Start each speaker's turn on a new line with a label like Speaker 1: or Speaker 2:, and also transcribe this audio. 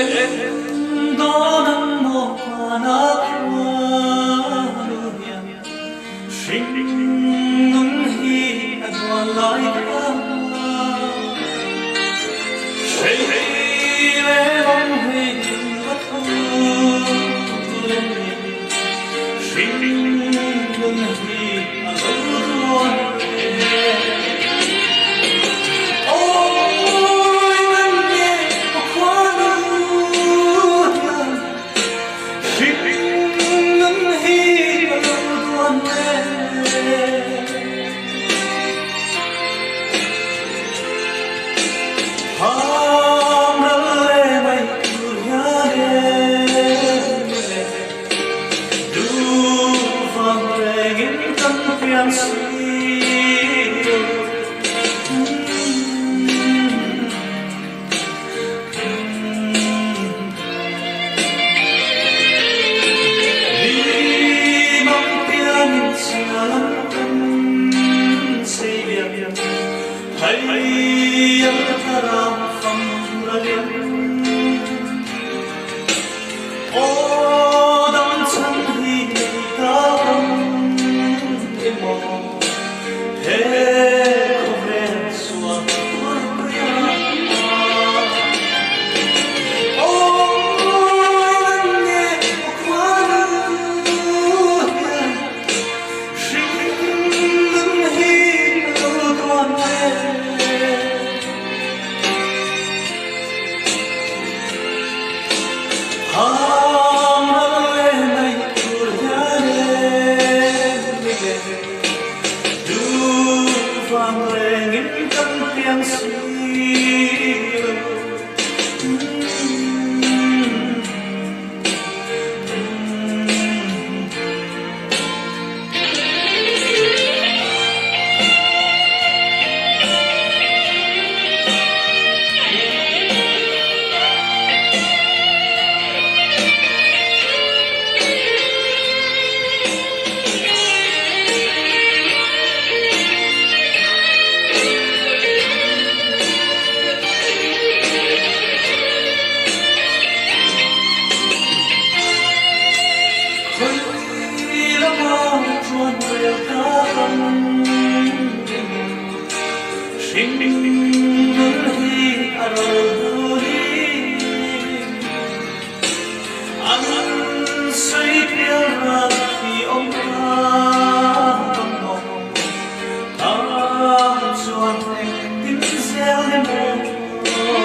Speaker 1: em đó nắng mùa hoa nở hoa sinh ngân hi anh hoa lại thơm say lệ bóng hình bất hư lên sinh ngân hi anh luôn hãy ta làm phòng ra liền ô đắm chân thì ta không em mong thế không nên xua tuôn ôi nghe quá nắng sinh ngân hi tuôn vang lên những cánh tiếng siêu sinh ngân hi aroli anh say theo ra khi ông ta tâm hồn ta choàng thành tiếng reo lên mồ